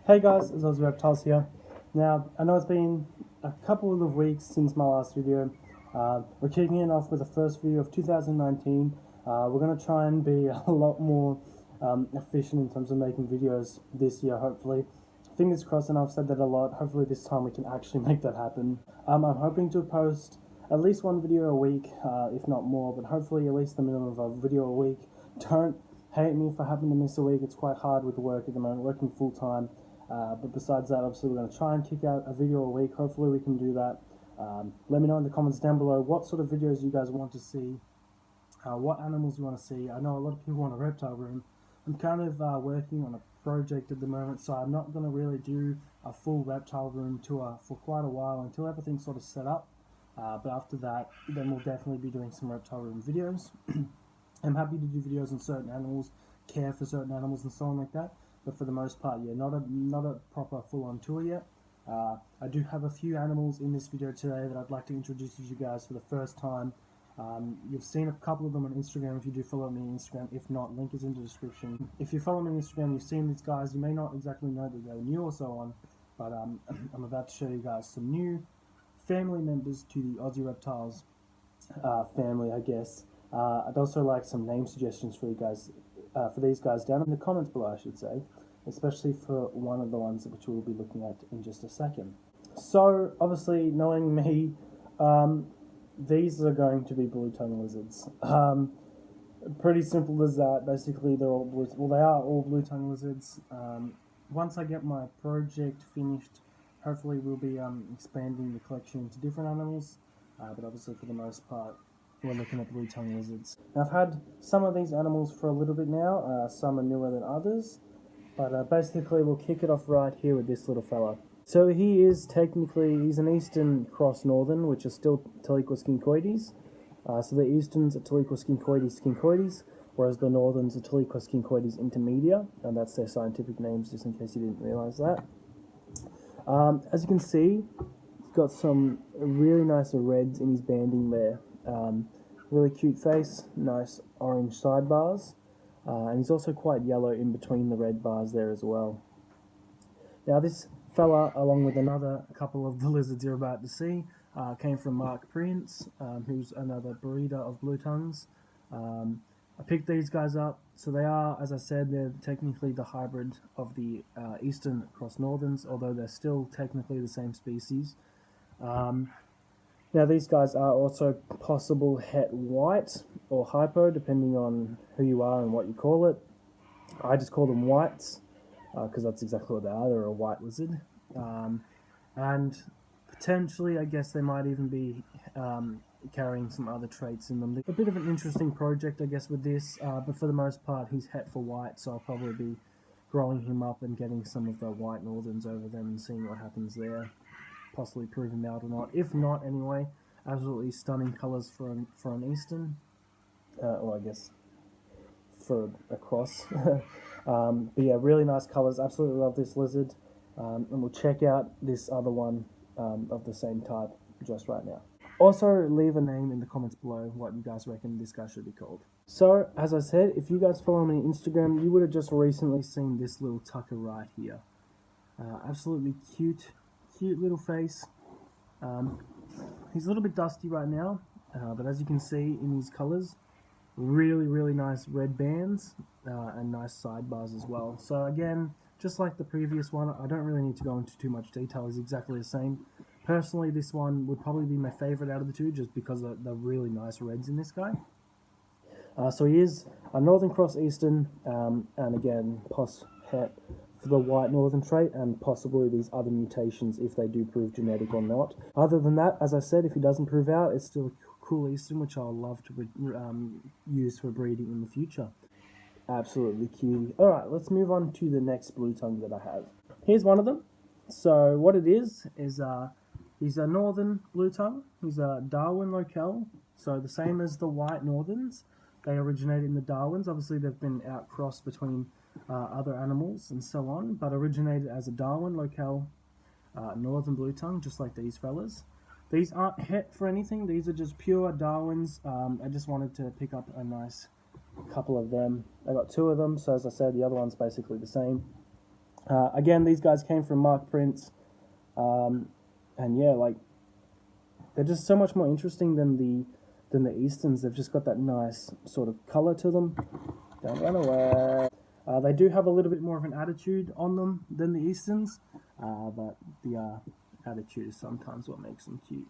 Hey guys, it's Aussie Reptiles here. Now, I know it's been a couple of weeks since my last video. We're kicking it off with the first video of 2019. We're going to try and be a lot more efficient in terms of making videos this year, hopefully. Fingers crossed, and I've said that a lot. Hopefully this time we can actually make that happen. I'm hoping to post at least one video a week, if not more, but hopefully at least the minimum of a video a week. Don't hate me if I happen to miss a week. It's quite hard with work at the moment, working full time. But besides that, obviously we're going to try and kick out a video a week. Hopefully we can do that. Let me know in the comments down below what sort of videos you guys want to see, what animals you want to see. I know a lot of people want a reptile room. I'm kind of working on a project at the moment, so I'm not going to really do a full reptile room tour for quite a while until everything's sort of set up. But after that, then we'll definitely be doing some reptile room videos. I'm happy to do videos on certain animals, care for certain animals and so on like that. But for the most part, yeah, not a proper full-on tour yet. I do have a few animals in this video today that I'd like to introduce to you guys for the first time. You've seen a couple of them on Instagram if you do follow me on Instagram. If not, link is in the description. If you follow me on Instagram, you've seen these guys. You may not exactly know that they're new or so on, but I'm about to show you guys some new family members to the Aussie Reptiles family, I guess. I'd also like some name suggestions for you guys. For these guys down in the comments below, I should say, especially for one of the ones which we'll be looking at in just a second. So, obviously, knowing me, these are going to be blue tongue lizards. Pretty simple as that. Basically, they're all blue. Well, they are all blue tongue lizards. Once I get my project finished, hopefully we'll be expanding the collection into different animals. But obviously, for the most part, we're looking at blue tongue lizards. Now, I've had some of these animals for a little bit now. Some are newer than others. But basically, we'll kick it off right here with this little fella. So he is technically, he's an Eastern cross Northern, which is still Tiliqua skincoides. So the Easterns are Tiliqua skincoides, whereas the Northerns are Tiliqua skincoides intermedia, and that's their scientific names, just in case you didn't realize that. As you can see, he's got some really nice reds in his banding there. Really cute face, nice orange sidebars, and he's also quite yellow in between the red bars there as well. Now this fella, along with another couple of the lizards you're about to see, came from Mark Prince, who's another breeder of blue tongues. I picked these guys up, so they are, as I said, they're technically the hybrid of the Eastern cross Northerns, although they're still technically the same species. Now these guys are also possible het white or hypo, depending on who you are and what you call it. I just call them whites, because that's exactly what they are. They're a white lizard. And potentially, I guess they might even be carrying some other traits in them. A bit of an interesting project, I guess, with this, but for the most part, he's het for white, so I'll probably be growing him up and getting some of the white Northerns over them and seeing what happens there. Possibly prove him out or not. If not, anyway, absolutely stunning colours for an Eastern. Or I guess for a cross. But yeah, really nice colours. Absolutely love this lizard. And we'll check out this other one of the same type just right now. Also, leave a name in the comments below what you guys reckon this guy should be called. So, as I said, if you guys follow me on Instagram, you would have just recently seen this little tucker right here. Absolutely cute little face. He's a little bit dusty right now, but as you can see in his colors, really nice red bands and nice sidebars as well. So again, just like the previous one, I don't really need to go into too much detail. He's exactly the same. Personally, this one would probably be my favorite out of the two, just because of the really nice reds in this guy. So he is a Northern Cross Eastern, and again, pos het for the white Northern trait, and possibly these other mutations if they do prove genetic or not. Other than that, as I said, if he doesn't prove out, it's still a cool Eastern, which I'll love to use for breeding in the future. Absolutely cutie. Alright, let's move on to the next blue tongue that I have. Here's one of them. So what it is he's a Northern blue tongue. He's a Darwin locale, so the same as the white Northerns. They originated in the Darwins. Obviously, they've been outcrossed between other animals and so on, but originated as a Darwin locale Northern blue tongue, just like these fellas. These aren't het for anything. These are just pure Darwins. I just wanted to pick up a nice couple of them. I got two of them, so as I said, the other one's basically the same. Again, these guys came from Mark Prince, and yeah, like they're just so much more interesting than the Easterns. They've just got that nice sort of color to them. Don't run away. They do have a little bit more of an attitude on them than the Easterns, but the attitude is sometimes what makes them cute.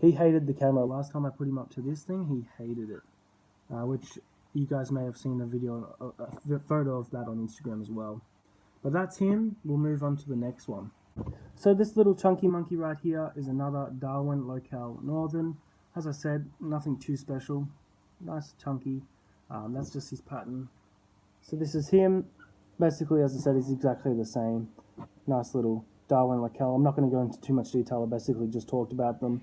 He hated the camera. Last time I put him up to this thing, he hated it, which you guys may have seen a video, a photo of that on Instagram as well. But that's him. We'll move on to the next one. So this little chunky monkey right here is another Darwin Locale Northern. As I said, nothing too special. Nice chunky. That's just his pattern. So this is him. Basically, as I said, he's exactly the same. Nice little Darwin Locale. I'm not going to go into too much detail. I basically just talked about them.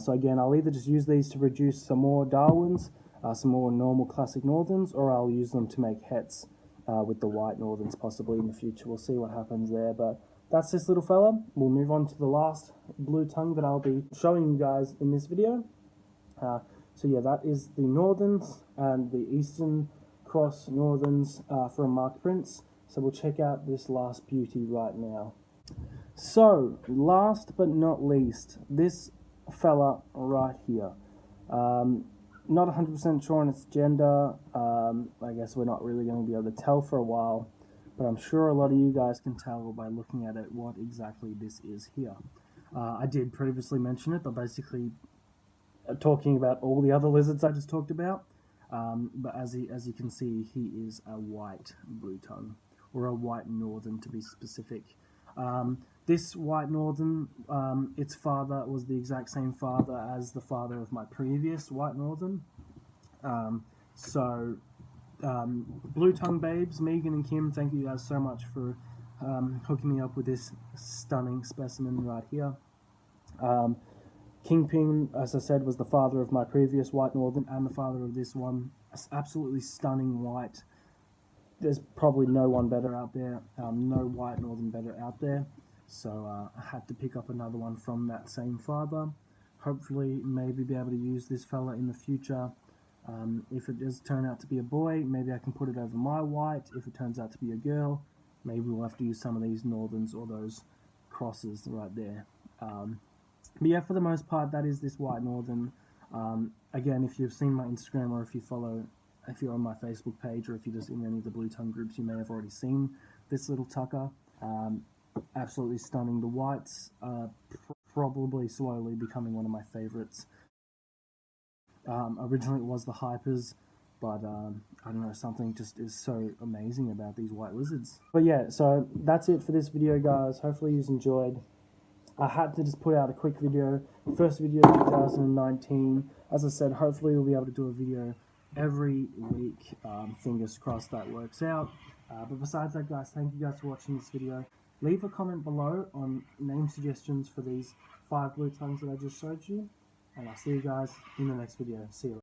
So again, I'll either just use these to produce some more Darwins, some more normal classic Northerns, or I'll use them to make hets with the white Northerns possibly in the future. We'll see what happens there. But that's this little fella. We'll move on to the last blue tongue that I'll be showing you guys in this video. So yeah, that is the Northerns and the Eastern Cross Northerns from Mark Prince. So we'll check out this last beauty right now. So last but not least, this fella right here. Not 100% sure on its gender. I guess we're not really going to be able to tell for a while, but I'm sure a lot of you guys can tell by looking at it what exactly this is here. I did previously mention it, but basically talking about all the other lizards I just talked about. But as you can see, he is a white blue tongue, or a white Northern to be specific. This white Northern, its father was the exact same father as the father of my previous white Northern. Blue tongue babes, Megan and Kim, thank you guys so much for hooking me up with this stunning specimen right here. Kingpin, as I said, was the father of my previous white Northern and the father of this one. Absolutely stunning white. There's probably no one better out there, no white Northern better out there. So I had to pick up another one from that same father. Hopefully, maybe be able to use this fella in the future. If it does turn out to be a boy, maybe I can put it over my white. If it turns out to be a girl, maybe we'll have to use some of these Northerns or those crosses right there. But yeah, for the most part, that is this white Northern. Again, if you've seen my Instagram, or if you're on my Facebook page, or if you're just in any of the blue tongue groups, you may have already seen this little tucker. Absolutely stunning. The whites are probably slowly becoming one of my favorites. Originally it was the Hypers, but I don't know, something just is so amazing about these white lizards. But yeah, so that's it for this video, guys. Hopefully you enjoyed. I had to just put out a quick video, first video of 2019. As I said, hopefully we'll be able to do a video every week. Fingers crossed that works out. But besides that, guys, thank you guys for watching this video. Leave a comment below on name suggestions for these 5 blue tongues that I just showed you. And I'll see you guys in the next video. See you later.